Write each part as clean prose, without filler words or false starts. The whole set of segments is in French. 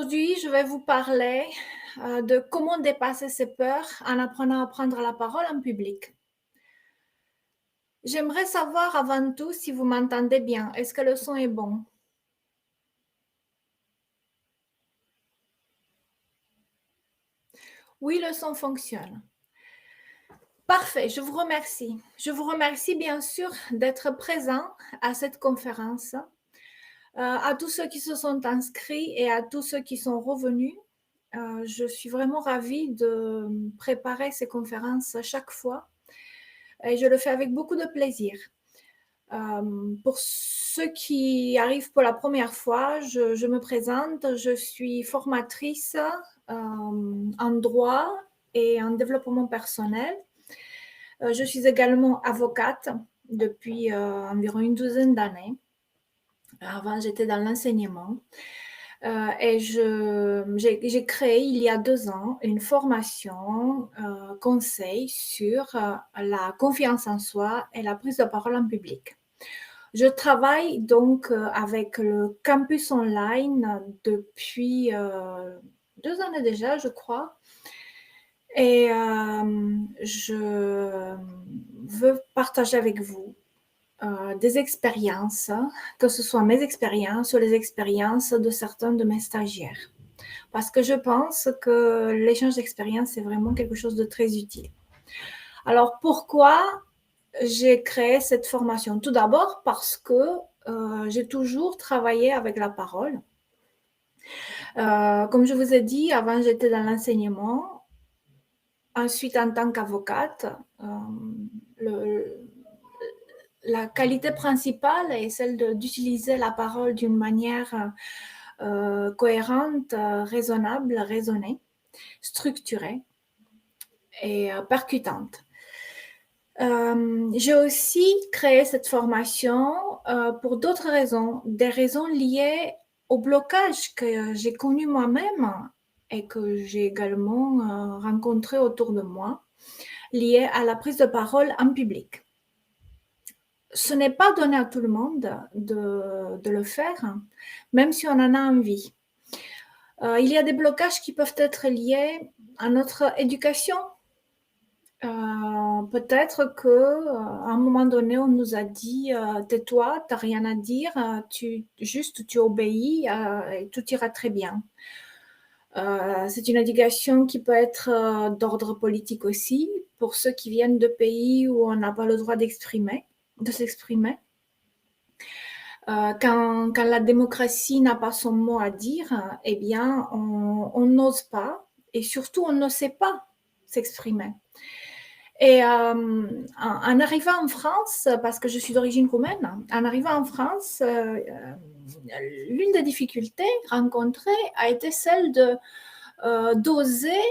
Aujourd'hui, je vais vous parler de comment dépasser ses peurs en apprenant à prendre la parole en public. J'aimerais savoir avant tout si vous m'entendez bien. Est-ce que le son est bon? Oui, le son fonctionne. Parfait, je vous remercie. Je vous remercie bien sûr d'être présent à cette conférence, à tous ceux qui se sont inscrits et à tous ceux qui sont revenus. Je suis vraiment ravie de préparer ces conférences chaque fois et je le fais avec beaucoup de plaisir. Pour ceux qui arrivent pour la première fois, je me présente. Je suis formatrice en droit et en développement personnel. Je suis également avocate depuis environ une douzaine d'années. Avant, j'étais dans l'enseignement. Et j'ai créé il y a 2 ans une formation conseil sur la confiance en soi et la prise de parole en public. Je travaille donc avec le campus online depuis 2 années déjà, je crois. Et je veux partager avec vous des expériences, que ce soit mes expériences ou les expériences de certains de mes stagiaires. Parce que je pense que l'échange d'expériences, c'est vraiment quelque chose de très utile. Alors, pourquoi j'ai créé cette formation? Tout d'abord parce que j'ai toujours travaillé avec la parole. Comme je vous ai dit, avant, j'étais dans l'enseignement. Ensuite, en tant qu'avocate, la qualité principale est celle d'utiliser la parole d'une manière cohérente, raisonnable, raisonnée, structurée et percutante. J'ai aussi créé cette formation pour d'autres raisons, des raisons liées au blocage que j'ai connu moi-même et que j'ai également rencontré autour de moi, liées à la prise de parole en public. Ce n'est pas donné à tout le monde de le faire, même si on en a envie. Il y a des blocages qui peuvent être liés à notre éducation. Peut-être qu'à un moment donné, on nous a dit tais-toi, tu n'as rien à dire, tu obéis et tout ira très bien. C'est une éducation qui peut être d'ordre politique aussi, pour ceux qui viennent de pays où on n'a pas le droit de s'exprimer. Quand la démocratie n'a pas son mot à dire, eh bien, on n'ose pas et surtout, on ne sait pas s'exprimer. Et en arrivant en France, parce que je suis d'origine roumaine, en arrivant en France, l'une des difficultés rencontrées a été celle d'oser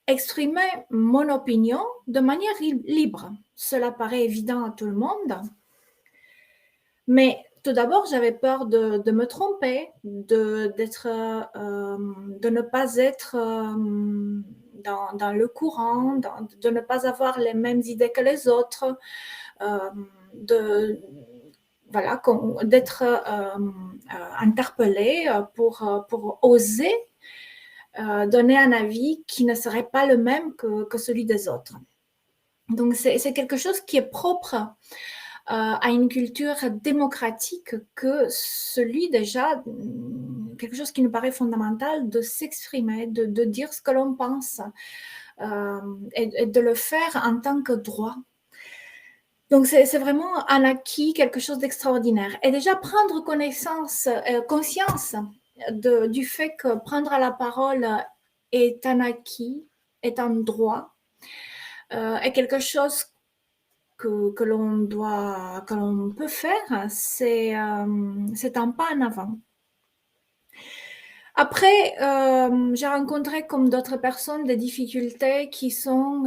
exprimer mon opinion de manière libre. Cela paraît évident à tout le monde, mais tout d'abord, j'avais peur de me tromper, de ne pas être dans le courant, de ne pas avoir les mêmes idées que les autres, d'être interpellée pour oser donner un avis qui ne serait pas le même que celui des autres. Donc, c'est quelque chose qui est propre à une culture démocratique que celui déjà, quelque chose qui nous paraît fondamental, de s'exprimer, de dire ce que l'on pense et de le faire en tant que droit. Donc, c'est vraiment un acquis, quelque chose d'extraordinaire. Et déjà, prendre conscience du fait que prendre la parole est un acquis, est un droit, est quelque chose que l'on peut faire, c'est un pas en avant. Après, j'ai rencontré comme d'autres personnes des difficultés qui sont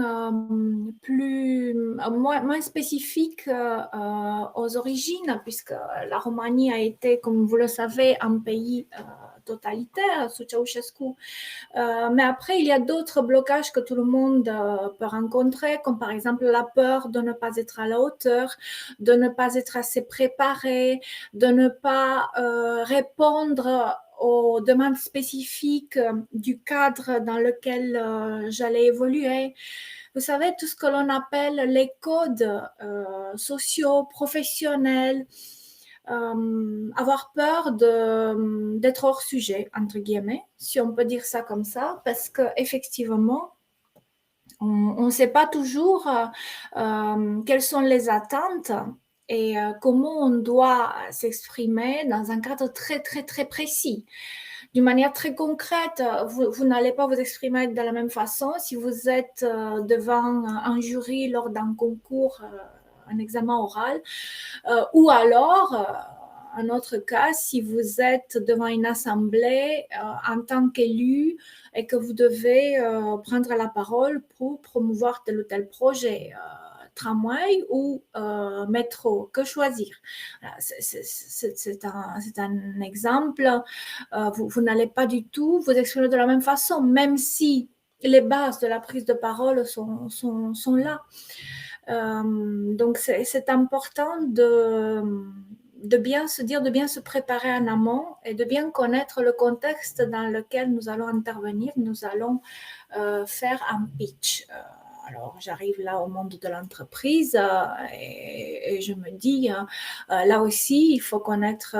moins spécifiques aux origines, puisque la Roumanie a été, comme vous le savez, un pays totalitaire sous Ceausescu. Mais après, il y a d'autres blocages que tout le monde peut rencontrer, comme par exemple la peur de ne pas être à la hauteur, de ne pas être assez préparé, de ne pas répondre aux demandes spécifiques du cadre dans lequel j'allais évoluer. Vous savez, tout ce que l'on appelle les codes sociaux, professionnels, avoir peur d'être hors sujet, entre guillemets, si on peut dire ça comme ça, parce qu'effectivement, on ne sait pas toujours quelles sont les attentes et comment on doit s'exprimer dans un cadre très, très, très précis. D'une manière très concrète, vous n'allez pas vous exprimer de la même façon si vous êtes devant un jury lors d'un concours, un examen oral, ou alors, un autre cas, si vous êtes devant une assemblée en tant qu'élu et que vous devez prendre la parole pour promouvoir tel ou tel projet, tramway ou métro, que choisir? C'est un exemple. Vous n'allez pas du tout vous exprimer de la même façon, même si les bases de la prise de parole sont là. Donc, c'est important de bien se dire, de bien se préparer en amont et de bien connaître le contexte dans lequel nous allons intervenir. Nous allons faire un pitch. Alors, j'arrive là au monde de l'entreprise et je me dis, là aussi, il faut connaître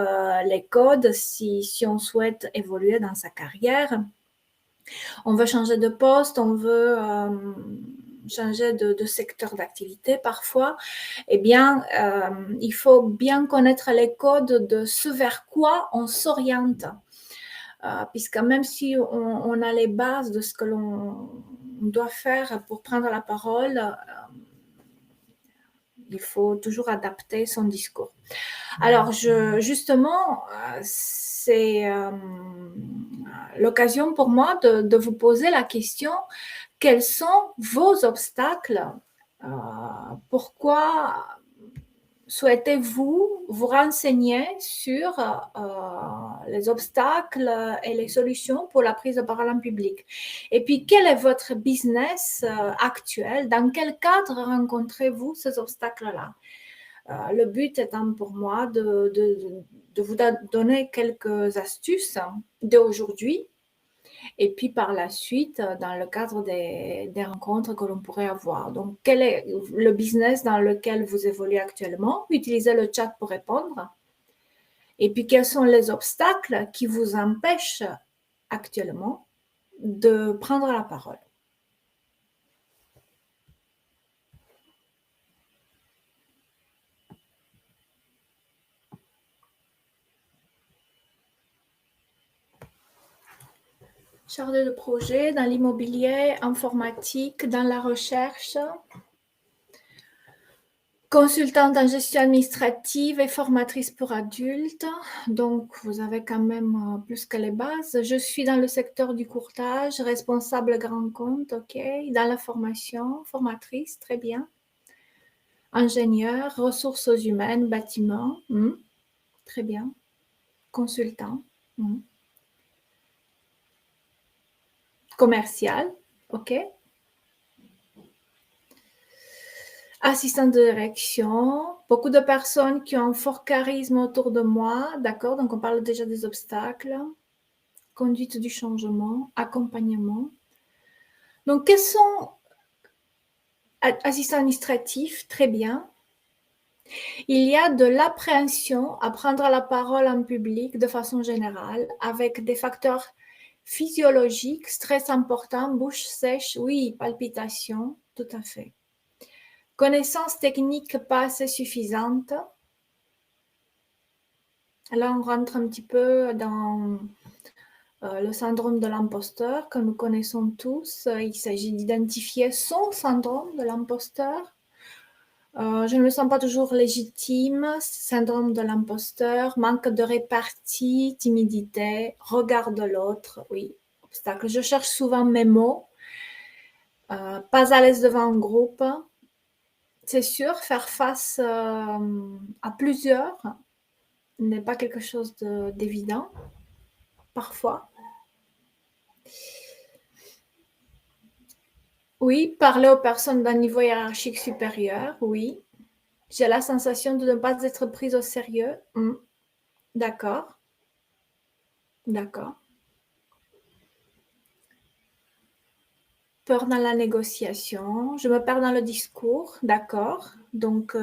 les codes si on souhaite évoluer dans sa carrière. On veut changer de poste, on veut changer de secteur d'activité parfois, eh bien, il faut bien connaître les codes de ce vers quoi on s'oriente. Puisque même si on a les bases de ce que l'on doit faire pour prendre la parole, il faut toujours adapter son discours. Alors, justement, c'est l'occasion pour moi de vous poser la question, quels sont vos obstacles? Pourquoi souhaitez-vous vous renseigner sur les obstacles et les solutions pour la prise de parole en public? Et puis, quel est votre business actuel? Dans quel cadre rencontrez-vous ces obstacles-là? Le but étant pour moi de vous donner quelques astuces d'aujourd'hui et puis par la suite, dans le cadre des rencontres que l'on pourrait avoir. Donc, quel est le business dans lequel vous évoluez actuellement? Utilisez le chat pour répondre. Et puis, quels sont les obstacles qui vous empêchent actuellement de prendre la parole? Chargé de projet dans l'immobilier, informatique, dans la recherche, consultante en gestion administrative et formatrice pour adultes. Donc, vous avez quand même plus que les bases. Je suis dans le secteur du courtage, responsable grand compte, OK. Dans la formation, formatrice, très bien. Ingénieur, ressources humaines, bâtiment, très bien. Consultant, commercial, OK. Assistante de direction, beaucoup de personnes qui ont un fort charisme autour de moi, d'accord, donc on parle déjà des obstacles, conduite du changement, accompagnement. Donc, quels sont assistants administratifs? Très bien. Il y a de l'appréhension à prendre la parole en public de façon générale, avec des facteurs physiologiques, stress important, bouche sèche, oui, palpitations, tout à fait. Connaissances techniques pas assez suffisantes. Là, on rentre un petit peu dans le syndrome de l'imposteur que nous connaissons tous. Il s'agit d'identifier son syndrome de l'imposteur. Je ne me sens pas toujours légitime, syndrome de l'imposteur, manque de répartie, timidité, regard de l'autre, oui, obstacle. Je cherche souvent mes mots, pas à l'aise devant un groupe. C'est sûr, faire face à plusieurs n'est pas quelque chose d'évident, parfois. Oui, parler aux personnes d'un niveau hiérarchique supérieur, oui. J'ai la sensation de ne pas être prise au sérieux. D'accord. D'accord. Peur dans la négociation, je me perds dans le discours, d'accord. Donc,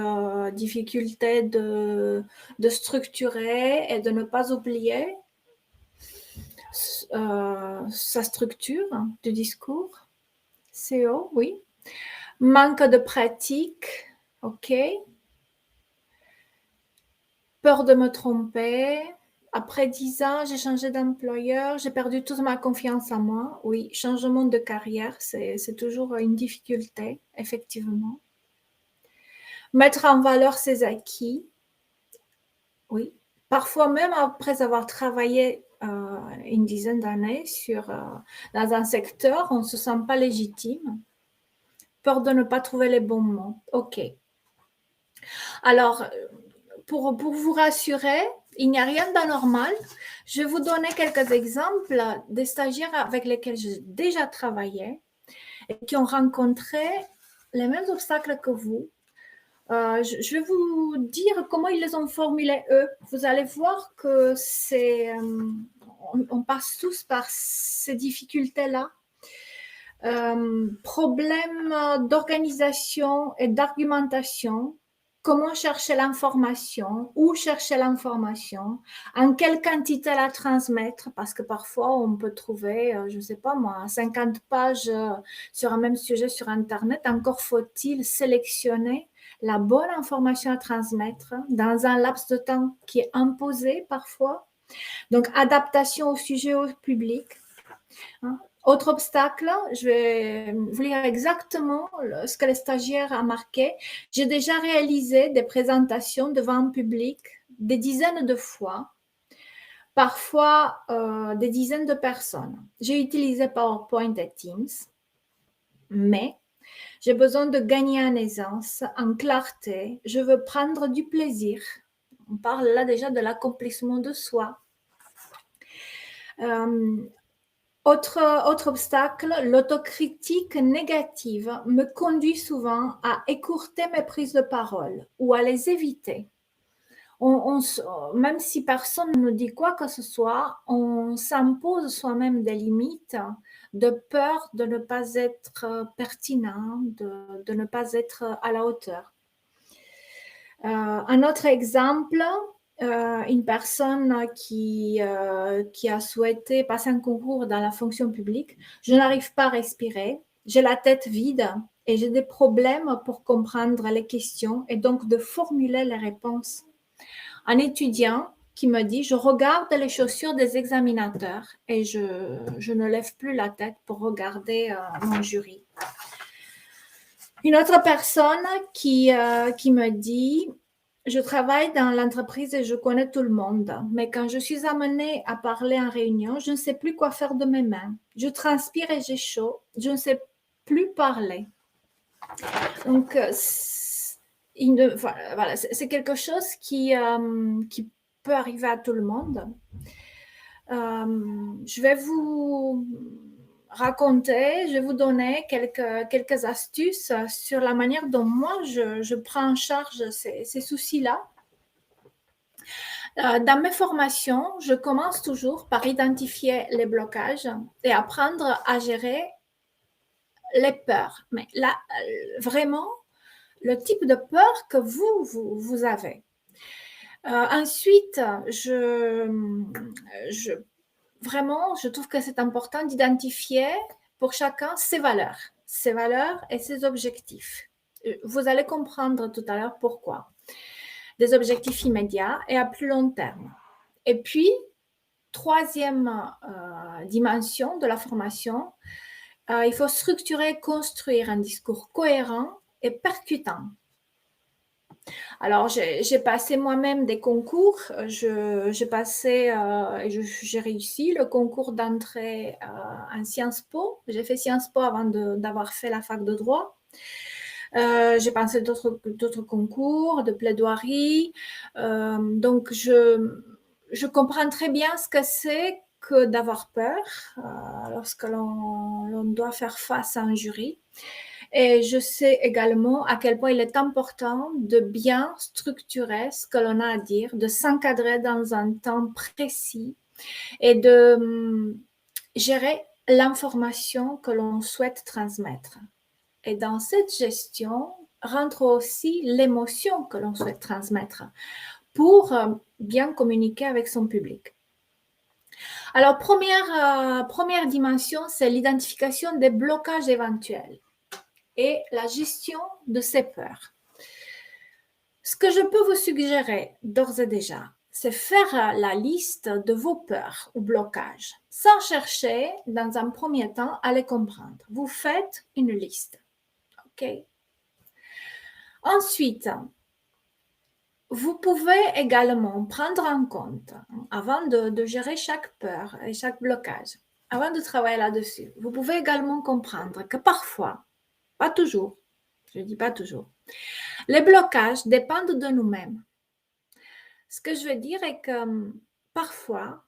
difficulté de structurer et de ne pas oublier sa structure du discours. CO, oui. Manque de pratique, ok. Peur de me tromper. Après 10 ans, j'ai changé d'employeur, j'ai perdu toute ma confiance en moi. Oui, changement de carrière, c'est toujours une difficulté, effectivement. Mettre en valeur ses acquis, oui. Parfois même après avoir travaillé une dizaine d'années dans un secteur, on ne se sent pas légitime. Peur de ne pas trouver les bons mots. OK. Alors, pour vous rassurer, il n'y a rien d'anormal. Je vais vous donner quelques exemples des stagiaires avec lesquels j'ai déjà travaillé et qui ont rencontré les mêmes obstacles que vous. Je vais vous dire comment ils les ont formulés eux. Vous allez voir que on passe tous par ces difficultés-là. Problème d'organisation et d'argumentation. Comment chercher l'information, où chercher l'information, en quelle quantité la transmettre, parce que parfois on peut trouver, je ne sais pas moi, 50 pages sur un même sujet sur Internet. Encore faut-il sélectionner la bonne information à transmettre dans un laps de temps qui est imposé parfois. Donc, adaptation au sujet, au public. Hein. Autre obstacle, je vais vous lire exactement ce que les stagiaires ont marqué. J'ai déjà réalisé des présentations devant un public des dizaines de fois, parfois des dizaines de personnes. J'ai utilisé PowerPoint et Teams, mais j'ai besoin de gagner en aisance, en clarté. Je veux prendre du plaisir. On parle là déjà de l'accomplissement de soi. Autre obstacle, l'autocritique négative me conduit souvent à écourter mes prises de parole ou à les éviter. Même si personne ne nous dit quoi que ce soit, on s'impose soi-même des limites de peur de ne pas être pertinent, de ne pas être à la hauteur. Un autre exemple, une personne qui a souhaité passer un concours dans la fonction publique. Je n'arrive pas à respirer, j'ai la tête vide et j'ai des problèmes pour comprendre les questions et donc de formuler les réponses. Un étudiant qui me dit, je regarde les chaussures des examinateurs et je ne lève plus la tête pour regarder mon jury. Une autre personne qui me dit, je travaille dans l'entreprise et je connais tout le monde, mais quand je suis amenée à parler en réunion, je ne sais plus quoi faire de mes mains. Je transpire et j'ai chaud, je ne sais plus parler. Donc, voilà, c'est quelque chose qui peut arriver à tout le monde. Je vais vous raconter, je vais vous donner quelques astuces sur la manière dont moi je prends en charge ces soucis-là. Dans mes formations, je commence toujours par identifier les blocages et apprendre à gérer les peurs. Mais là, vraiment, le type de peur que vous avez. Ensuite, vraiment, je trouve que c'est important d'identifier pour chacun ses valeurs et ses objectifs. Vous allez comprendre tout à l'heure pourquoi. Des objectifs immédiats et à plus long terme. Et puis, troisième dimension de la formation, il faut structurer et construire un discours cohérent et percutant. Alors, j'ai passé moi-même des concours. J'ai passé et j'ai réussi le concours d'entrée en Sciences Po. J'ai fait Sciences Po avant d'avoir fait la fac de droit. J'ai passé d'autres concours de plaidoirie. Donc, je comprends très bien ce que c'est que d'avoir peur lorsque l'on doit faire face à un jury. Et je sais également à quel point il est important de bien structurer ce que l'on a à dire, de s'encadrer dans un temps précis et de gérer l'information que l'on souhaite transmettre. Et dans cette gestion rentre aussi l'émotion que l'on souhaite transmettre pour bien communiquer avec son public. Alors, première dimension, c'est l'identification des blocages éventuels et la gestion de ces peurs. Ce que je peux vous suggérer d'ores et déjà, c'est faire la liste de vos peurs ou blocages, sans chercher, dans un premier temps, à les comprendre. Vous faites une liste. OK? Ensuite, vous pouvez également prendre en compte, avant de gérer chaque peur et chaque blocage, avant de travailler là-dessus, vous pouvez également comprendre que parfois, pas toujours, je ne dis pas toujours, les blocages dépendent de nous-mêmes. Ce que je veux dire est que parfois,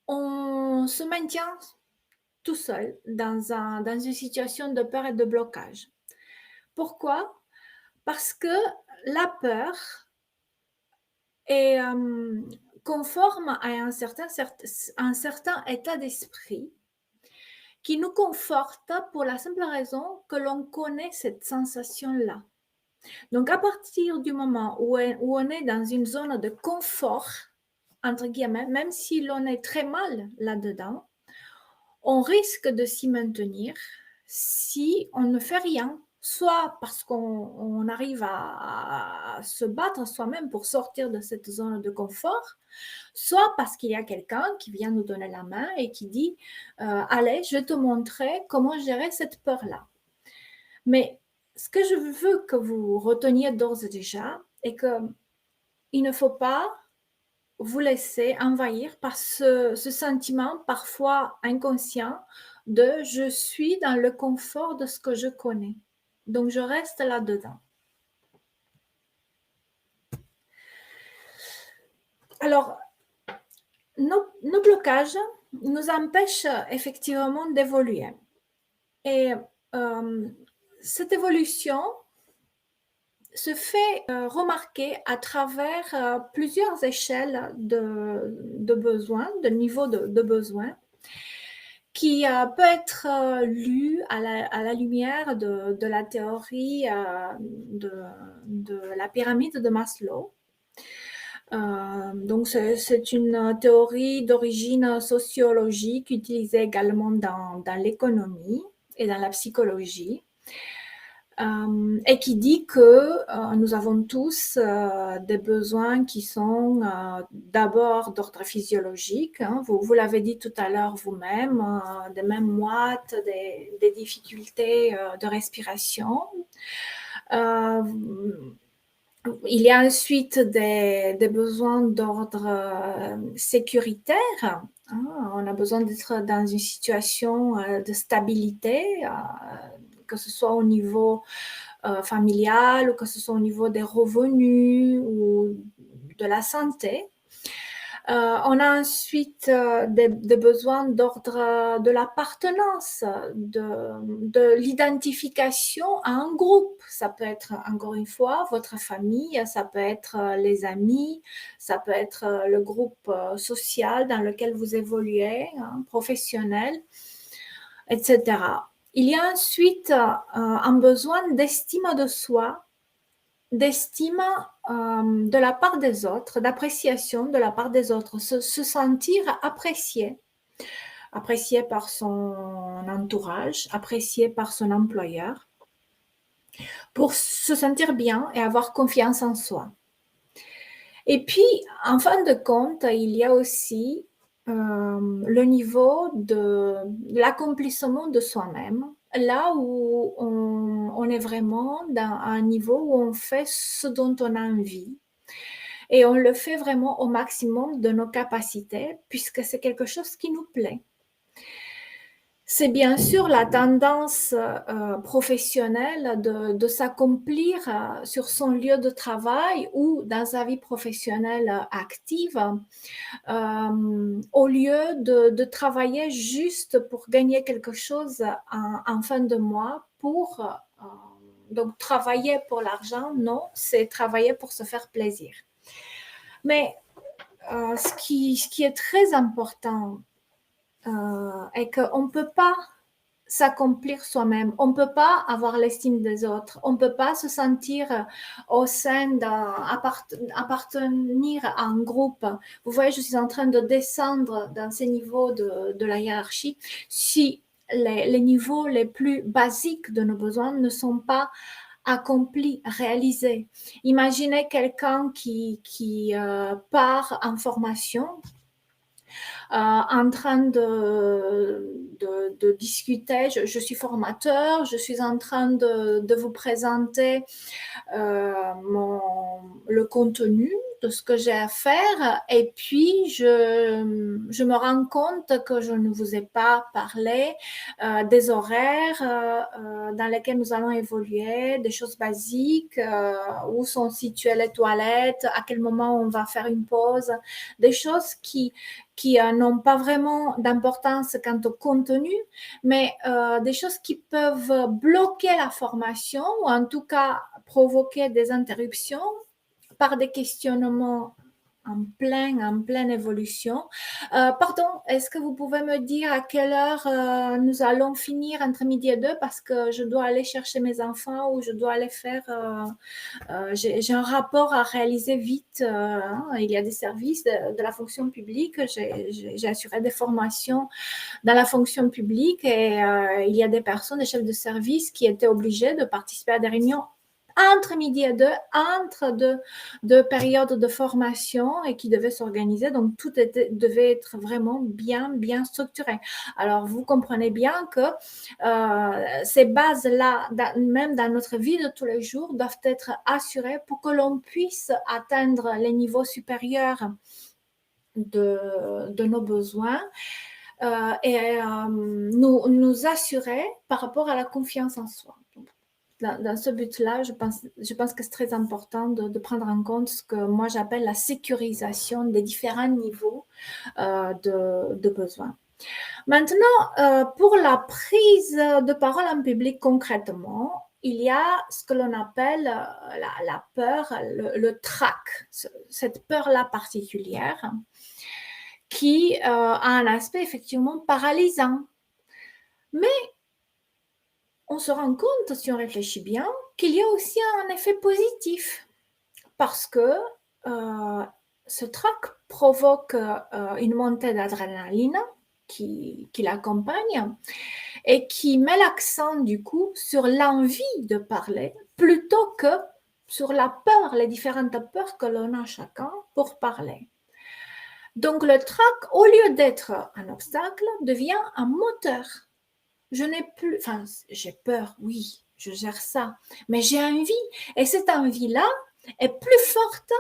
on se maintient tout seul dans une situation de peur et de blocage. Pourquoi? Parce que la peur est conforme à un certain état d'esprit qui nous conforte pour la simple raison que l'on connaît cette sensation-là. Donc, à partir du moment où on est dans une zone de confort, entre guillemets, même si l'on est très mal là-dedans, on risque de s'y maintenir si on ne fait rien, soit parce qu'on arrive à se battre soi-même pour sortir de cette zone de confort, soit parce qu'il y a quelqu'un qui vient nous donner la main et qui dit allez, je vais te montrer comment gérer cette peur-là. Mais ce que je veux que vous reteniez d'ores et déjà est qu'il ne faut pas vous laisser envahir par ce sentiment parfois inconscient de je suis dans le confort de ce que je connais. Donc, je reste là-dedans. Alors, nos blocages nous empêchent effectivement d'évoluer. Et cette évolution se fait remarquer à travers plusieurs échelles de besoins, de niveau de besoins, qui peut être lu à la lumière de la théorie de la pyramide de Maslow. Donc, c'est une théorie d'origine sociologique utilisée également dans l'économie et dans la psychologie. Et qui dit que nous avons tous des besoins qui sont d'abord d'ordre physiologique. Hein, vous l'avez dit tout à l'heure vous-même, des mêmes moites, des difficultés de respiration. Il y a ensuite des besoins d'ordre sécuritaire. Hein, on a besoin d'être dans une situation de stabilité, que ce soit au niveau familial ou que ce soit au niveau des revenus ou de la santé. On a ensuite des besoins d'ordre de l'appartenance, de l'identification à un groupe. Ça peut être, encore une fois, votre famille, ça peut être les amis, ça peut être le groupe social dans lequel vous évoluez, hein, professionnel, etc. Il y a ensuite un besoin d'estime de soi, d'estime de la part des autres, d'appréciation de la part des autres, se sentir apprécié par son entourage, apprécié par son employeur, pour se sentir bien et avoir confiance en soi. Et puis, en fin de compte, il y a aussi le niveau de l'accomplissement de soi-même, là où on est vraiment à un niveau où on fait ce dont on a envie et on le fait vraiment au maximum de nos capacités puisque c'est quelque chose qui nous plaît. C'est bien sûr la tendance professionnelle de s'accomplir sur son lieu de travail ou dans sa vie professionnelle active au lieu de travailler juste pour gagner quelque chose en fin de mois donc travailler pour l'argent, non, c'est travailler pour se faire plaisir. Mais ce qui est très important est qu'on ne peut pas s'accomplir soi-même. On ne peut pas avoir l'estime des autres. On ne peut pas se sentir au sein appartenir à un groupe. Vous voyez, je suis en train de descendre dans ces niveaux de la hiérarchie. Si les niveaux les plus basiques de nos besoins ne sont pas accomplis, réalisés. Imaginez quelqu'un qui part en formation en train de discuter. Je suis formateur, je suis en train de vous présenter le contenu de ce que j'ai à faire et puis je me rends compte que je ne vous ai pas parlé des horaires dans lesquels nous allons évoluer, des choses basiques, où sont situées les toilettes, à quel moment on va faire une pause, des choses qui n'ont pas vraiment d'importance quant au contenu, mais des choses qui peuvent bloquer la formation ou en tout cas provoquer des interruptions par des questionnements en pleine évolution. Pardon, est-ce que vous pouvez me dire à quelle heure nous allons finir entre midi et deux parce que je dois aller chercher mes enfants ou je dois aller faire... j'ai un rapport à réaliser vite. Il y a des services de la fonction publique. J'ai assuré des formations dans la fonction publique et il y a des personnes, des chefs de service qui étaient obligés de participer à des réunions entre midi et deux, entre deux périodes de formation et qui devaient s'organiser. Donc, tout devait être vraiment bien structuré. Alors, vous comprenez bien que ces bases-là, même dans notre vie de tous les jours, doivent être assurées pour que l'on puisse atteindre les niveaux supérieurs de nos besoins et nous assurer par rapport à la confiance en soi. Dans ce but-là, je pense que c'est très important de prendre en compte ce que moi j'appelle la sécurisation des différents niveaux de besoins. Maintenant, pour la prise de parole en public concrètement, il y a ce que l'on appelle la peur, le trac, cette peur-là particulière qui a un aspect effectivement paralysant. Mais on se rend compte, si on réfléchit bien, qu'il y a aussi un effet positif parce que ce trac provoque une montée d'adrénaline qui l'accompagne et qui met l'accent du coup sur l'envie de parler plutôt que sur la peur, les différentes peurs que l'on a chacun pour parler. Donc le trac, au lieu d'être un obstacle, devient un moteur. Je n'ai plus, enfin, j'ai peur, oui, je gère ça, mais j'ai envie. Et cette envie-là est plus forte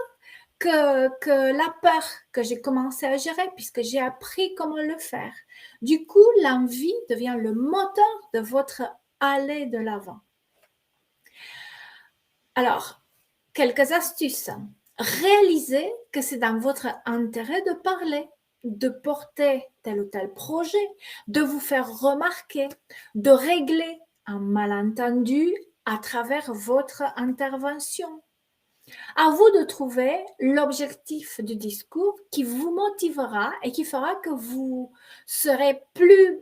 que la peur que j'ai commencé à gérer puisque j'ai appris comment le faire. Du coup, l'envie devient le moteur de votre aller de l'avant. Alors, quelques astuces. Réalisez que c'est dans votre intérêt de parler, de porter tel ou tel projet, de vous faire remarquer, de régler un malentendu à travers votre intervention. À vous de trouver l'objectif du discours qui vous motivera et qui fera que vous serez plus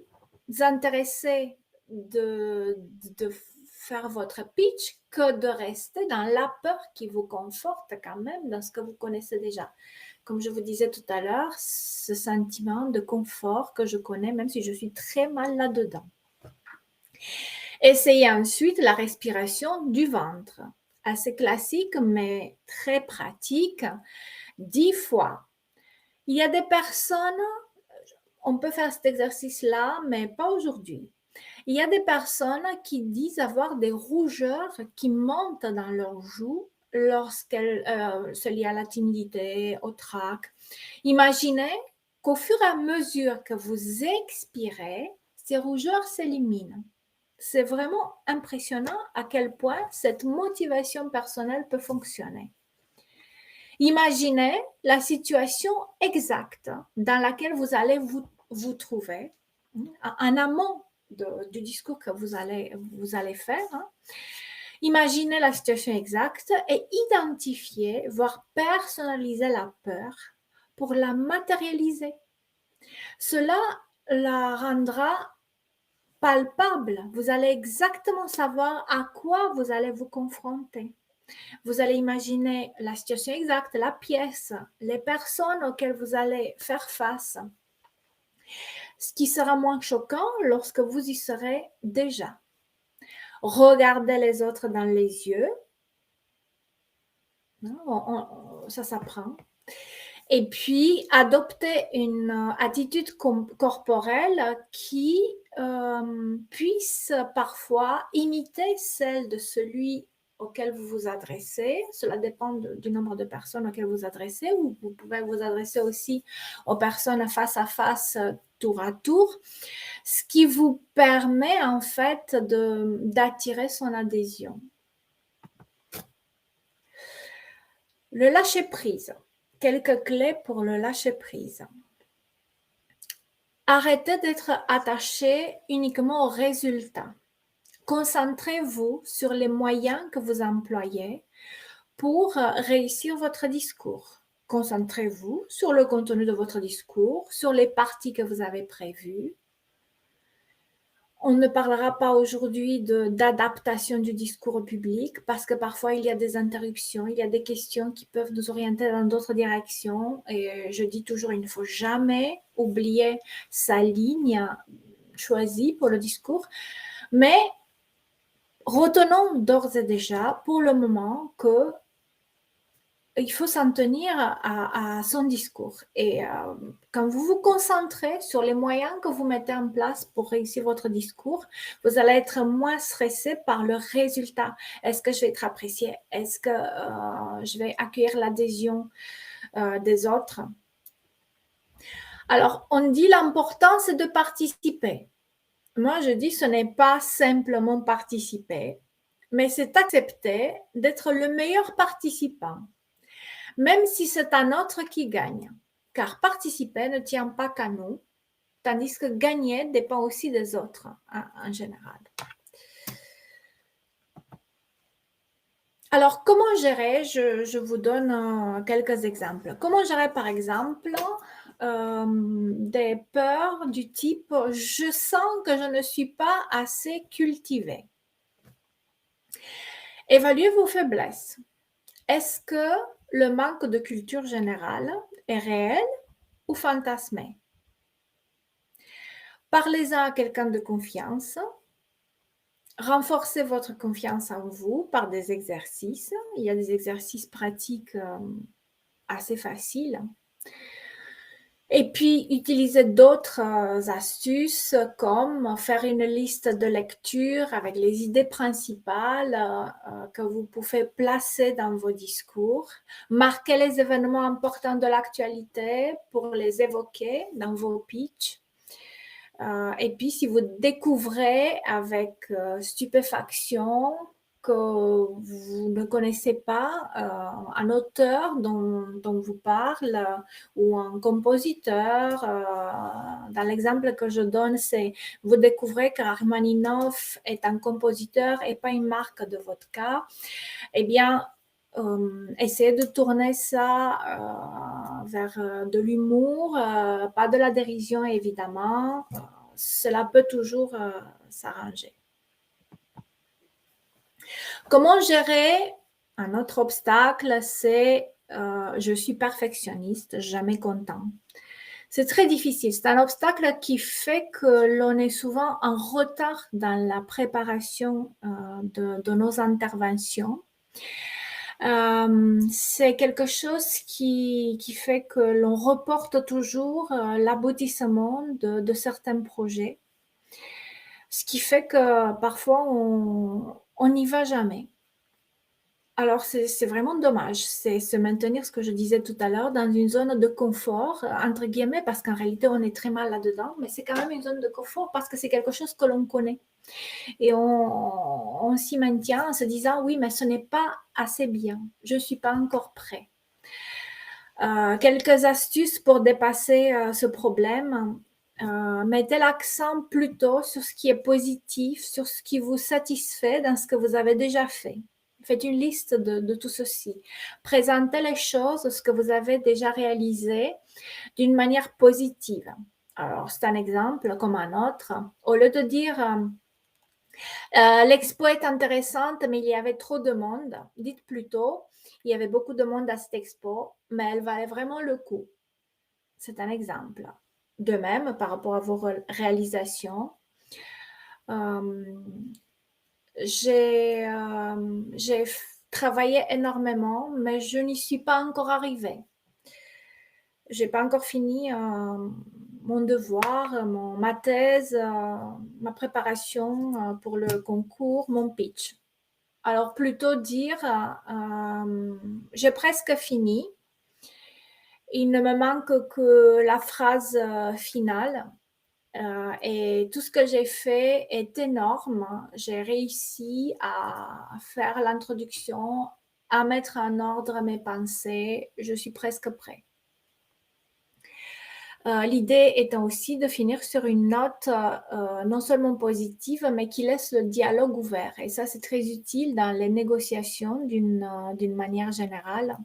intéressé de faire votre pitch que de rester dans la peur qui vous conforte quand même dans ce que vous connaissez déjà. Comme je vous disais tout à l'heure, ce sentiment de confort que je connais, même si je suis très mal là-dedans. Essayez ensuite la respiration du ventre. Assez classique, mais très pratique. 10 fois. Il y a des personnes, on peut faire cet exercice-là, mais pas aujourd'hui. Il y a des personnes qui disent avoir des rougeurs qui montent dans leurs joues lorsqu'elles se lient à la timidité, au trac. Imaginez qu'au fur et à mesure que vous expirez, ces rougeurs s'éliminent. C'est vraiment impressionnant à quel point cette motivation personnelle peut fonctionner. Imaginez la situation exacte dans laquelle vous allez vous trouver en amont du discours que vous allez faire. Imaginez la situation exacte et identifier, voire personnaliser la peur pour la matérialiser. Cela la rendra palpable. Vous allez exactement savoir à quoi vous allez vous confronter. Vous allez imaginer la situation exacte, la pièce, les personnes auxquelles vous allez faire face. Ce qui sera moins choquant lorsque vous y serez déjà. Regardez les autres dans les yeux. Ça s'apprend. Et puis, adopter une attitude corporelle qui puisse parfois imiter celle de celui auquel vous vous adressez. Cela dépend du nombre de personnes auxquelles vous vous adressez, ou vous pouvez vous adresser aussi aux personnes face à face, tour à tour, ce qui vous permet en fait d'attirer son adhésion. Le lâcher-prise. Quelques clés pour le lâcher-prise. Arrêtez d'être attaché uniquement aux résultats. Concentrez-vous sur les moyens que vous employez pour réussir votre discours. Concentrez-vous sur le contenu de votre discours, sur les parties que vous avez prévues. On ne parlera pas aujourd'hui d'adaptation du discours au public parce que parfois il y a des interruptions, il y a des questions qui peuvent nous orienter dans d'autres directions. Et je dis toujours, il ne faut jamais oublier sa ligne choisie pour le discours. Mais retenons d'ores et déjà pour le moment que il faut s'en tenir à son discours. Et quand vous vous concentrez sur les moyens que vous mettez en place pour réussir votre discours, vous allez être moins stressé par le résultat. Est-ce que je vais être apprécié? Est-ce que je vais accueillir l'adhésion des autres? Alors, on dit l'important, c'est de participer. Moi, je dis ce n'est pas simplement participer, mais c'est accepter d'être le meilleur participant. Même si c'est un autre qui gagne, car participer ne tient pas qu'à nous, tandis que gagner dépend aussi des autres en général. Alors, comment gérer? Je vous donne quelques exemples. Comment gérer, par exemple, des peurs du type « je sens que je ne suis pas assez cultivée ». Évaluez vos faiblesses. Est-ce que le manque de culture générale est réel ou fantasmé? Parlez-en à quelqu'un de confiance. Renforcez votre confiance en vous par des exercices. Il y a des exercices pratiques assez faciles. Et puis, utilisez d'autres astuces comme faire une liste de lecture avec les idées principales que vous pouvez placer dans vos discours. Marquez les événements importants de l'actualité pour les évoquer dans vos pitchs. Et puis, si vous découvrez avec stupéfaction que vous ne connaissez pas un auteur dont vous parle ou un compositeur, dans l'exemple que je donne, c'est vous découvrez que Rachmaninoff est un compositeur et pas une marque de vodka, eh bien, essayez de tourner ça vers de l'humour, pas de la dérision évidemment. Cela peut toujours s'arranger. Comment gérer un autre obstacle? C'est je suis perfectionniste, jamais content. C'est très difficile. C'est un obstacle qui fait que l'on est souvent en retard dans la préparation de nos interventions. C'est quelque chose qui fait que l'on reporte toujours l'aboutissement de certains projets, ce qui fait que parfois on n'y va jamais. Alors c'est vraiment dommage, c'est se maintenir, ce que je disais tout à l'heure, dans une zone de confort, entre guillemets, parce qu'en réalité on est très mal là-dedans, mais c'est quand même une zone de confort parce que c'est quelque chose que l'on connaît. Et on s'y maintient en se disant oui, mais ce n'est pas assez bien, je ne suis pas encore prêt. Quelques astuces pour dépasser ce problème. Mettez l'accent plutôt sur ce qui est positif, sur ce qui vous satisfait dans ce que vous avez déjà fait. Faites une liste de tout ceci. Présentez les choses, ce que vous avez déjà réalisé, d'une manière positive. Alors, c'est un exemple comme un autre. Au lieu de dire l'expo est intéressante, mais il y avait trop de monde, dites plutôt il y avait beaucoup de monde à cette expo, mais elle valait vraiment le coup. C'est un exemple. De même, par rapport à vos réalisations, j'ai travaillé énormément, mais je n'y suis pas encore arrivée. Je n'ai pas encore fini mon devoir, ma thèse, ma préparation pour le concours, mon pitch. Alors plutôt dire, j'ai presque fini. Il ne me manque que la phrase finale. Et tout ce que j'ai fait est énorme. J'ai réussi à faire l'introduction, à mettre en ordre mes pensées. Je suis presque prête. L'idée étant aussi de finir sur une note non seulement positive, mais qui laisse le dialogue ouvert. Et ça, c'est très utile dans les négociations d'une manière générale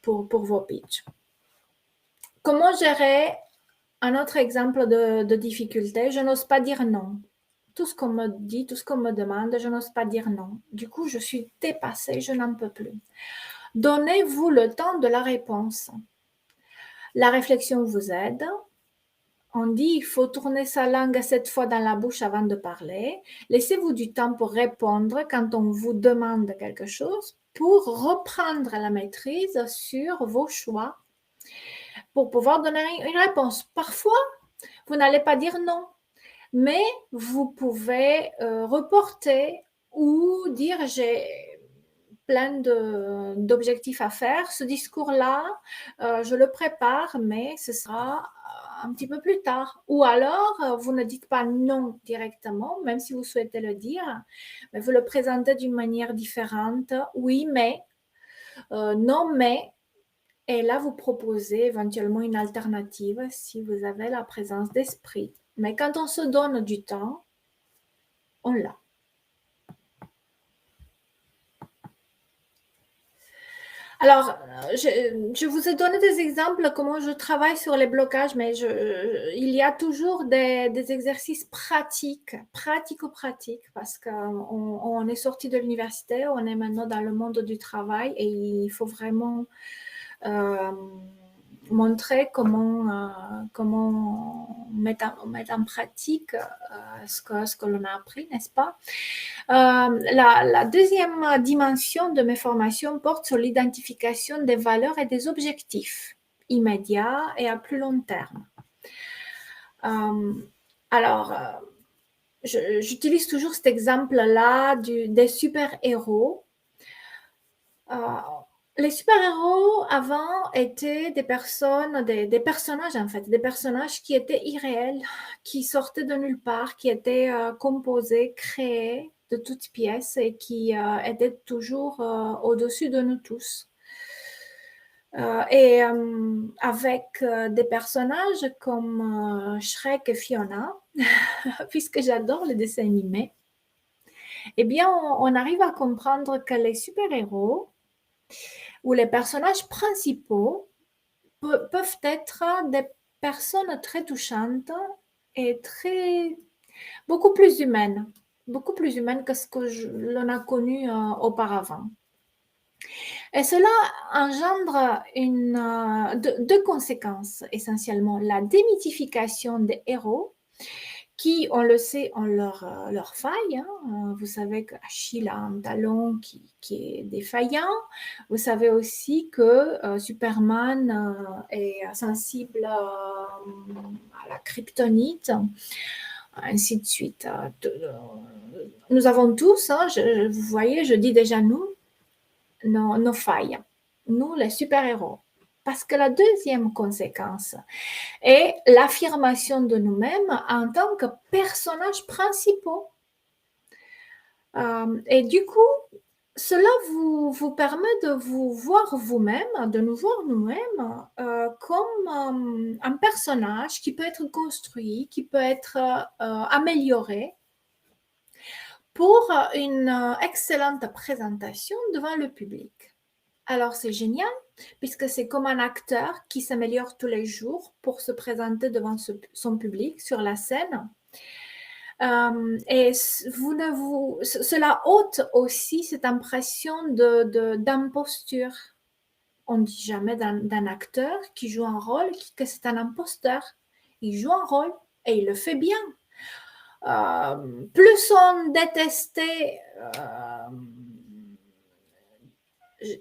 pour vos pitchs. Comment gérer un autre exemple de difficulté? Je n'ose pas dire non. Tout ce qu'on me dit, tout ce qu'on me demande, je n'ose pas dire non. Du coup, je suis dépassée, je n'en peux plus. Donnez-vous le temps de la réponse. La réflexion vous aide. On dit il faut tourner sa langue 7 fois dans la bouche avant de parler. Laissez-vous du temps pour répondre quand on vous demande quelque chose, pour reprendre la maîtrise sur vos choix, pour pouvoir donner une réponse. Parfois, vous n'allez pas dire non, mais vous pouvez reporter ou dire j'ai plein d'objectifs à faire. Ce discours-là, je le prépare, mais ce sera un petit peu plus tard. Ou alors, vous ne dites pas non directement, même si vous souhaitez le dire, mais vous le présentez d'une manière différente. Oui, mais, non, mais. Et là, vous proposez éventuellement une alternative si vous avez la présence d'esprit. Mais quand on se donne du temps, on l'a. Alors, je vous ai donné des exemples comment je travaille sur les blocages, mais il y a toujours des exercices pratiques, pratico-pratiques, parce qu'on est sorti de l'université, on est maintenant dans le monde du travail et il faut vraiment montrer comment mettre en pratique ce que l'on a appris, n'est-ce pas? La deuxième dimension de mes formations porte sur l'identification des valeurs et des objectifs immédiats et à plus long terme. Alors, j'utilise toujours cet exemple-là des super-héros. Les super-héros avant étaient des personnes, des personnages en fait, des personnages qui étaient irréels, qui sortaient de nulle part, qui étaient composés, créés de toutes pièces et qui étaient toujours au-dessus de nous tous. Et avec des personnages comme Shrek et Fiona, puisque j'adore les dessins animés, eh bien on arrive à comprendre que les super-héros où les personnages principaux peuvent être des personnes très touchantes et beaucoup plus humaines que ce que l'on a connu auparavant. Et cela engendre deux conséquences essentiellement. La démythification des héros qui, on le sait, ont leur faille. Hein. Vous savez qu'Achille a un talon qui est défaillant. Vous savez aussi que Superman est sensible à la kryptonite, ainsi de suite. Nous avons tous, hein, vous voyez, je dis déjà nous, nos failles. Nous, les super-héros. Parce que la deuxième conséquence est l'affirmation de nous-mêmes en tant que personnages principaux. Et du coup, cela vous permet de vous voir vous-même, de nous voir nous-mêmes comme un personnage qui peut être construit, qui peut être amélioré pour une excellente présentation devant le public. Alors c'est génial, puisque c'est comme un acteur qui s'améliore tous les jours pour se présenter devant son public sur la scène. Et cela ôte aussi cette impression d'imposture. On ne dit jamais d'un acteur qui joue un rôle que c'est un imposteur. Il joue un rôle et il le fait bien. Plus on détestait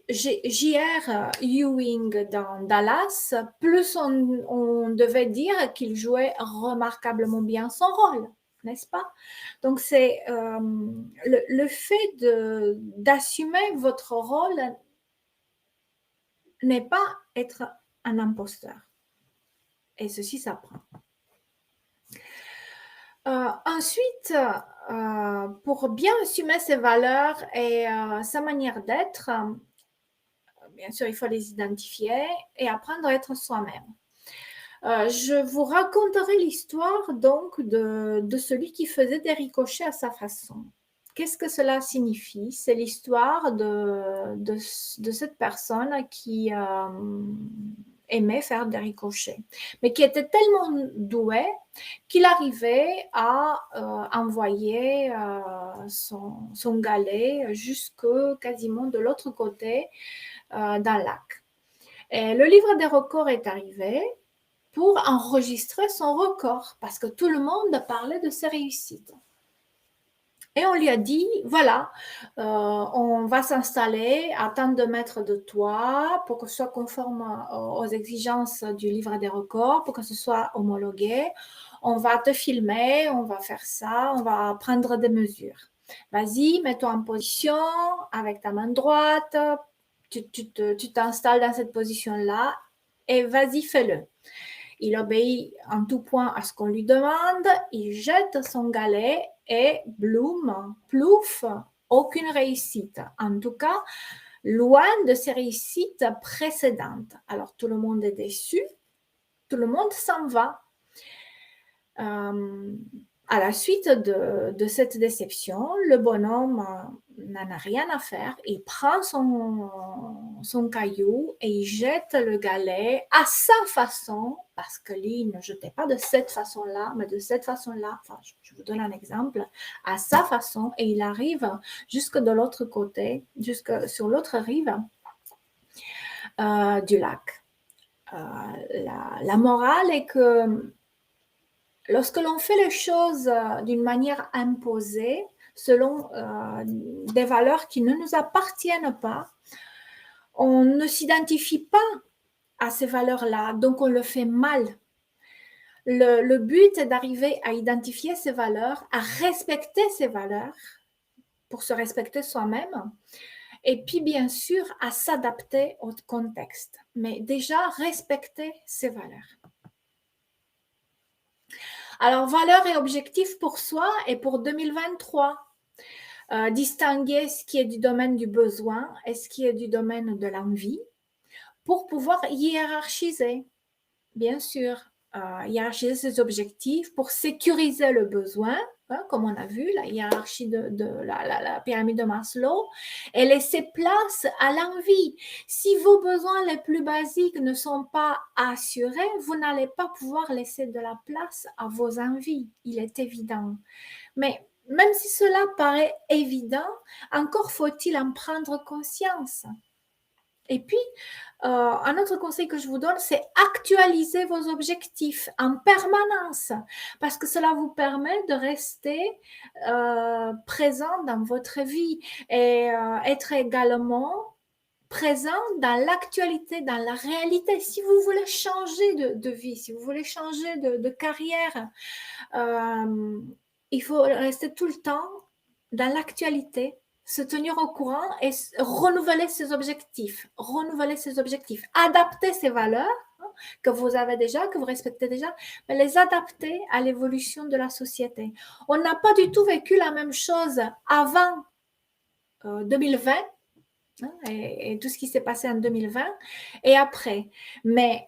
J.R. Ewing dans Dallas, plus on devait dire qu'il jouait remarquablement bien son rôle, n'est-ce pas? Donc c'est le fait d'assumer votre rôle n'est pas être un imposteur. Et ceci s'apprend. Ensuite, pour bien assumer ses valeurs et sa manière d'être, bien sûr, il faut les identifier et apprendre à être soi-même. Je vous raconterai l'histoire donc de celui qui faisait des ricochets à sa façon. Qu'est-ce que cela signifie? C'est l'histoire de cette personne qui aimait faire des ricochets, mais qui était tellement doué qu'il arrivait à envoyer son galet jusque quasiment de l'autre côté d'un lac. Et le livre des records est arrivé pour enregistrer son record, parce que tout le monde parlait de ses réussites. Et on lui a dit, voilà, on va s'installer à tant de mètres de toi pour que ce soit conforme aux exigences du livre des records, pour que ce soit homologué. On va te filmer, on va faire ça, on va prendre des mesures. Vas-y, mets-toi en position avec ta main droite, tu t'installes dans cette position-là et vas-y, fais-le. Il obéit en tout point à ce qu'on lui demande, il jette son galet et bloum, plouf, aucune réussite. En tout cas, loin de ses réussites précédentes. Alors tout le monde est déçu, tout le monde s'en va. À la suite de cette déception, le bonhomme n'en a rien à faire. Il prend son caillou et il jette le galet à sa façon, parce que lui, il ne jetait pas de cette façon-là, mais de cette façon-là. Enfin, je vous donne un exemple. À sa façon, et il arrive jusque de l'autre côté, jusque sur l'autre rive du lac. La morale est que lorsque l'on fait les choses d'une manière imposée, selon des valeurs qui ne nous appartiennent pas, on ne s'identifie pas à ces valeurs-là, donc on le fait mal. Le but est d'arriver à identifier ces valeurs, à respecter ces valeurs pour se respecter soi-même, et puis bien sûr à s'adapter au contexte, mais déjà respecter ces valeurs. Alors, valeurs et objectifs pour soi et pour 2023. Distinguer ce qui est du domaine du besoin et ce qui est du domaine de l'envie pour pouvoir hiérarchiser, bien sûr, hiérarchiser ses objectifs pour sécuriser le besoin, hein, comme on a vu, la hiérarchie de la pyramide de Maslow, et laisser place à l'envie. Si vos besoins les plus basiques ne sont pas assurés, vous n'allez pas pouvoir laisser de la place à vos envies, il est évident. Mais même si cela paraît évident, encore faut-il en prendre conscience. Et puis, un autre conseil que je vous donne, c'est actualiser vos objectifs en permanence, parce que cela vous permet de rester présent dans votre vie et être également présent dans l'actualité, dans la réalité. Si vous voulez changer de vie, si vous voulez changer de carrière, il faut rester tout le temps dans l'actualité, se tenir au courant et renouveler ses objectifs, adapter ses valeurs que vous avez déjà, que vous respectez déjà, mais les adapter à l'évolution de la société. On n'a pas du tout vécu la même chose avant 2020 et tout ce qui s'est passé en 2020 et après. Mais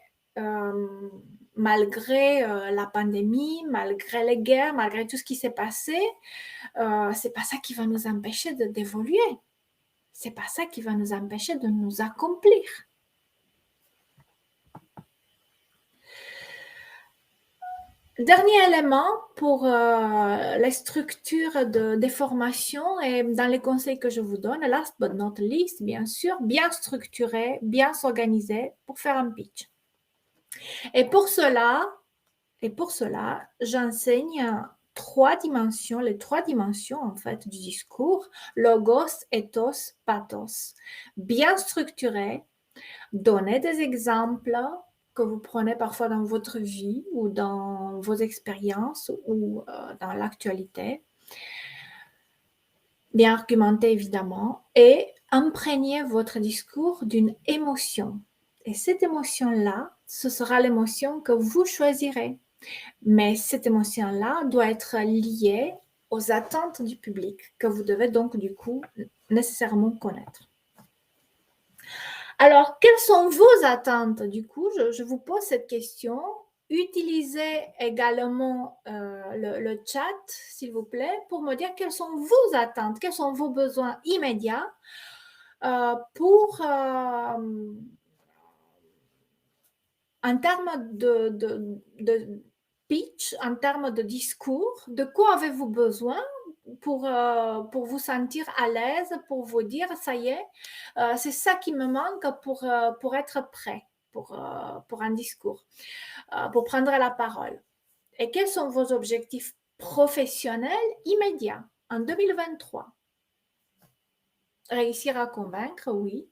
malgré la pandémie, malgré les guerres, malgré tout ce qui s'est passé, c'est pas ça qui va nous empêcher d'évoluer. C'est pas ça qui va nous empêcher de nous accomplir. Dernier élément pour les structures des formations et dans les conseils que je vous donne, last but not least, bien sûr, bien structuré, bien s'organiser pour faire un pitch. Et pour cela, j'enseigne les trois dimensions en fait du discours, logos, ethos, pathos. Bien structuré, donner des exemples que vous prenez parfois dans votre vie ou dans vos expériences ou dans l'actualité. Bien argumenté évidemment et imprégner votre discours d'une émotion. Et cette émotion-là, ce sera l'émotion que vous choisirez. Mais cette émotion-là doit être liée aux attentes du public que vous devez donc du coup nécessairement connaître. Alors, quelles sont vos attentes? Du coup, je vous pose cette question. Utilisez également le chat, s'il vous plaît, pour me dire quelles sont vos attentes, quels sont vos besoins immédiats pour, en termes de pitch, en termes de discours, de quoi avez-vous besoin pour vous sentir à l'aise, pour vous dire, ça y est, c'est ça qui me manque pour être prêt pour un discours, pour prendre la parole. Et quels sont vos objectifs professionnels immédiats en 2023? Réussir à convaincre, oui.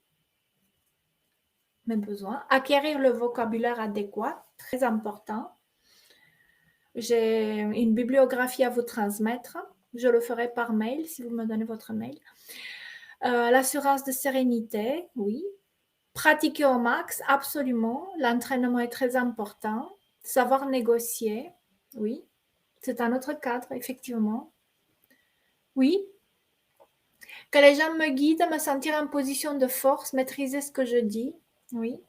Mes besoins. Acquérir le vocabulaire adéquat, très important. J'ai une bibliographie à vous transmettre. Je le ferai par mail si vous me donnez votre mail. L'assurance de sérénité, oui. Pratiquer au max, absolument. L'entraînement est très important. Savoir négocier, oui. C'est un autre cadre, effectivement. Oui. Que les gens me guident, me sentir en position de force, maîtriser ce que je dis, oui.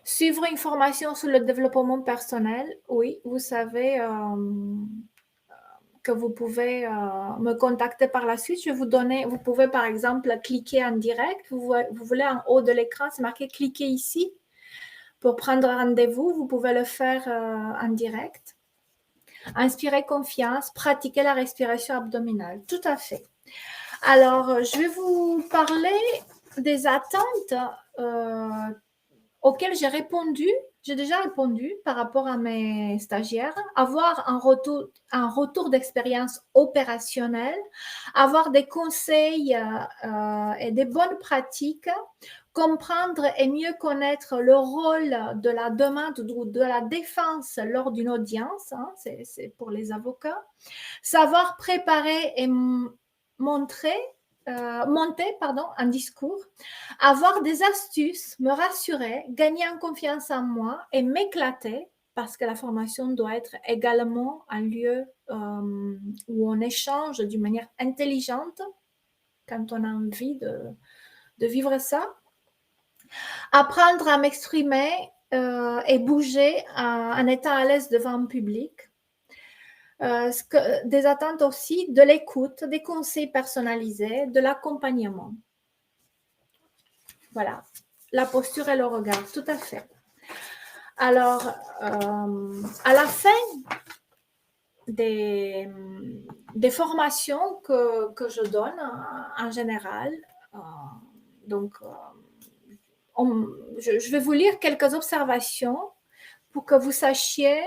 Suivre une formation sur le développement personnel, oui. Vous savez que vous pouvez me contacter par la suite. Je vais vous donner, vous pouvez par exemple cliquer en direct. Vous voulez en haut de l'écran, c'est marqué cliquez ici pour prendre rendez-vous. Vous pouvez le faire en direct. Inspirer confiance, pratiquer la respiration abdominale. Tout à fait. Alors, je vais vous parler des attentes auxquelles j'ai répondu. J'ai déjà répondu par rapport à mes stagiaires. Avoir un retour d'expérience opérationnelle, avoir des conseils et des bonnes pratiques, comprendre et mieux connaître le rôle de la demande ou de la défense lors d'une audience, hein, c'est pour les avocats, savoir préparer et monter un discours, avoir des astuces, me rassurer, gagner en confiance en moi et m'éclater parce que la formation doit être également un lieu où on échange d'une manière intelligente quand on a envie de vivre ça. Apprendre à m'exprimer et bouger en étant à l'aise devant un public. Des attentes aussi de l'écoute, des conseils personnalisés, de l'accompagnement. Voilà, la posture et le regard, tout à fait. Alors, à la fin des formations que je donne en général, je vais vous lire quelques observations pour que vous sachiez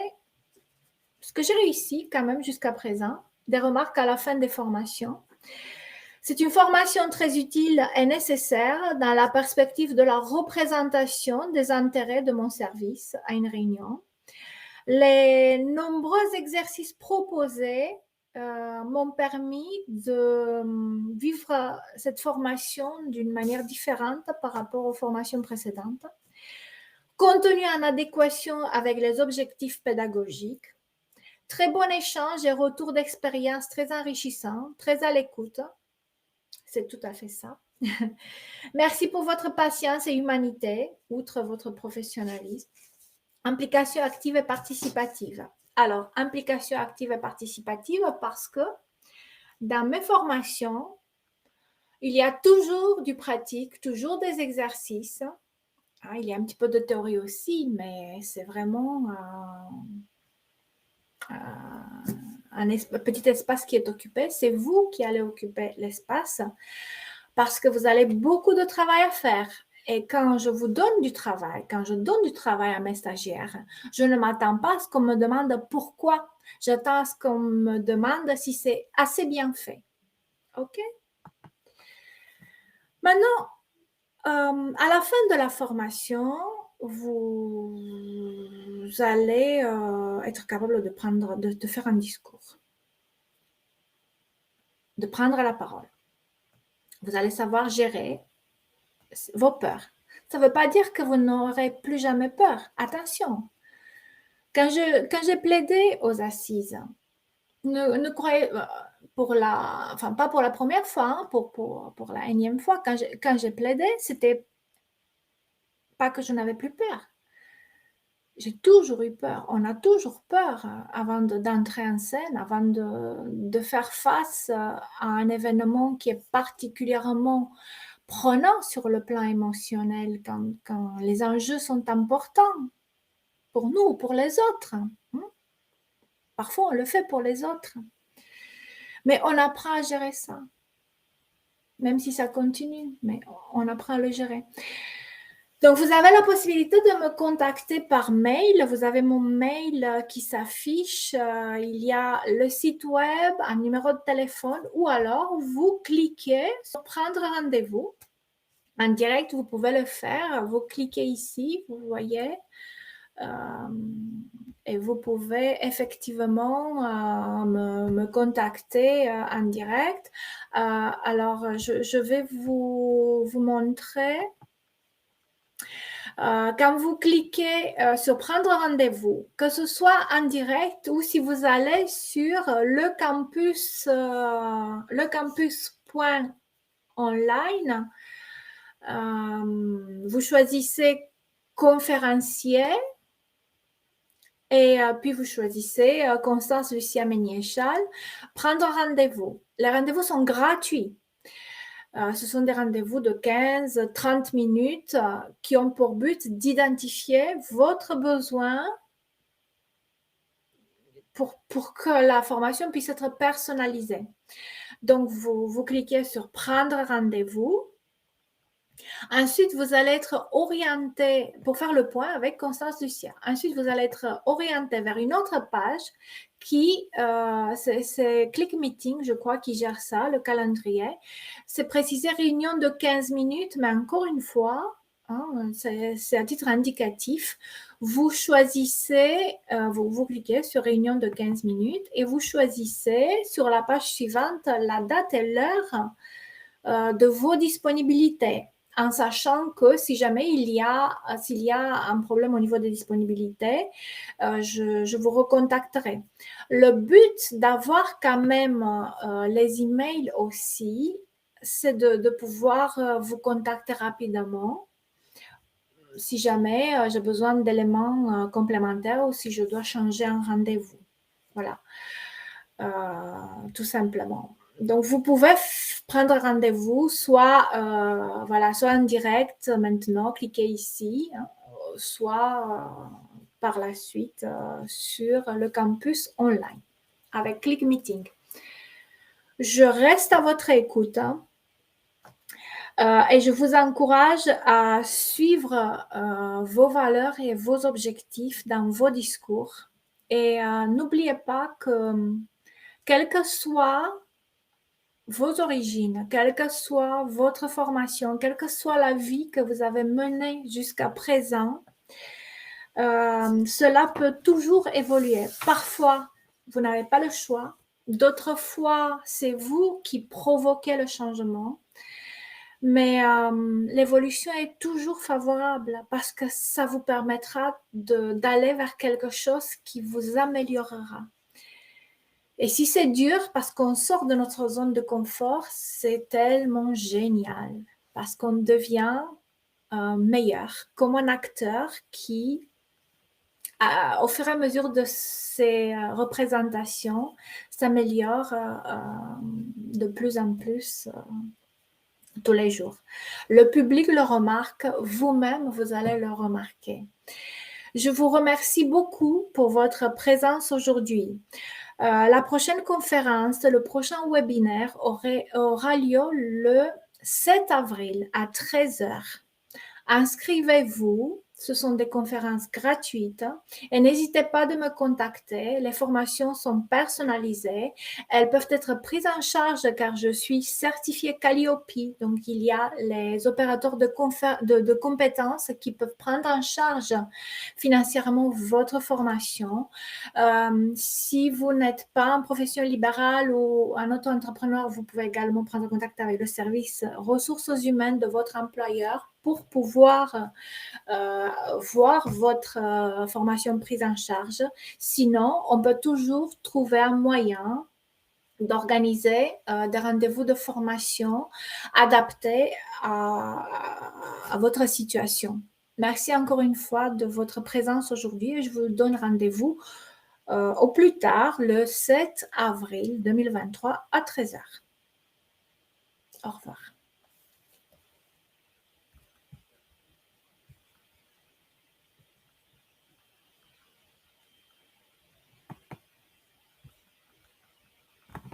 ce que j'ai réussi quand même jusqu'à présent, des remarques à la fin des formations. C'est une formation très utile et nécessaire dans la perspective de la représentation des intérêts de mon service à une réunion. Les nombreux exercices proposés m'ont permis de vivre cette formation d'une manière différente par rapport aux formations précédentes. Contenu en adéquation avec les objectifs pédagogiques. Très bon échange et retour d'expérience très enrichissant, très à l'écoute. C'est tout à fait ça. Merci pour votre patience et humanité, outre votre professionnalisme. Implication active et participative. Alors, implication active et participative parce que dans mes formations, il y a toujours du pratique, toujours des exercices. Il y a un petit peu de théorie aussi, mais c'est vraiment un petit espace qui est occupé. C'est vous qui allez occuper l'espace parce que vous avez beaucoup de travail à faire. Et quand je vous donne du travail, quand je donne du travail à mes stagiaires, je ne m'attends pas à ce qu'on me demande pourquoi. J'attends à ce qu'on me demande si c'est assez bien fait. OK? Maintenant, à la fin de la formation, vous allez être capable de faire un discours, de prendre la parole. Vous allez savoir gérer vos peurs. Ça ne veut pas dire que vous n'aurez plus jamais peur. Attention. Quand j'ai plaidé aux assises, ne croyez pas pour la première fois, pour la énième fois, quand j'ai plaidé, c'était pas que je n'avais plus peur. J'ai toujours eu peur. On a toujours peur avant d'entrer en scène, avant de faire face à un événement qui est particulièrement prenant sur le plan émotionnel, quand les enjeux sont importants pour nous, pour les autres. Parfois, on le fait pour les autres. Mais on apprend à gérer ça. Même si ça continue, mais on apprend à le gérer. Donc, vous avez la possibilité de me contacter par mail. Vous avez mon mail qui s'affiche. Il y a le site web, un numéro de téléphone, ou alors vous cliquez sur prendre rendez-vous. En direct, vous pouvez le faire. Vous cliquez ici, vous voyez. Et vous pouvez effectivement me contacter en direct. Alors, je vais vous montrer. Quand vous cliquez sur prendre rendez-vous, que ce soit en direct ou si vous allez sur le campus.online, vous choisissez conférencier et puis vous choisissez Constance Lucia Méniéchal, prendre rendez-vous. Les rendez-vous sont gratuits. Ce sont des rendez-vous de 15-30 minutes qui ont pour but d'identifier votre besoin pour que la formation puisse être personnalisée. Donc, vous cliquez sur prendre rendez-vous. Ensuite, vous allez être orienté pour faire le point avec Constance Lucia. Ensuite, vous allez être orienté vers une autre page qui, c'est Click Meeting, je crois, qui gère ça, le calendrier. C'est précisé réunion de 15 minutes, mais encore une fois, c'est à titre indicatif. Vous choisissez, vous cliquez sur réunion de 15 minutes et vous choisissez sur la page suivante la date et l'heure de vos disponibilités, en sachant que si jamais s'il y a un problème au niveau des disponibilités, je vous recontacterai. Le but d'avoir quand même les emails aussi, c'est de pouvoir vous contacter rapidement si jamais j'ai besoin d'éléments complémentaires ou si je dois changer un rendez-vous. Voilà, tout simplement. Donc, vous pouvez prendre rendez-vous soit en direct maintenant, cliquez ici, soit par la suite sur le campus online avec Click Meeting. Je reste à votre écoute et je vous encourage à suivre vos valeurs et vos objectifs dans vos discours. Et n'oubliez pas que quelle que soit vos origines, quelle que soit votre formation, quelle que soit la vie que vous avez menée jusqu'à présent, cela peut toujours évoluer. Parfois, vous n'avez pas le choix. D'autres fois, c'est vous qui provoquez le changement. Mais l'évolution est toujours favorable parce que ça vous permettra d'aller vers quelque chose qui vous améliorera. Et si c'est dur parce qu'on sort de notre zone de confort, c'est tellement génial parce qu'on devient meilleur, comme un acteur qui au fur et à mesure de ces représentations, s'améliore de plus en plus tous les jours. Le public le remarque, vous-même, vous allez le remarquer. Je vous remercie beaucoup pour votre présence aujourd'hui. La prochaine conférence, le prochain webinaire aura lieu le 7 avril à 13 heures. Inscrivez-vous, ce sont des conférences gratuites et n'hésitez pas de me contacter. Les formations sont personnalisées. Elles peuvent être prises en charge car je suis certifiée Calliope. Donc, il y a les opérateurs de compétences qui peuvent prendre en charge financièrement votre formation. Si vous n'êtes pas un professionnel libéral ou un auto-entrepreneur, vous pouvez également prendre contact avec le service ressources humaines de votre employeur pour pouvoir voir votre formation prise en charge. Sinon, on peut toujours trouver un moyen d'organiser des rendez-vous de formation adaptés à votre situation. Merci encore une fois de votre présence aujourd'hui et je vous donne rendez-vous au plus tard le 7 avril 2023 à 13 heures. Au revoir.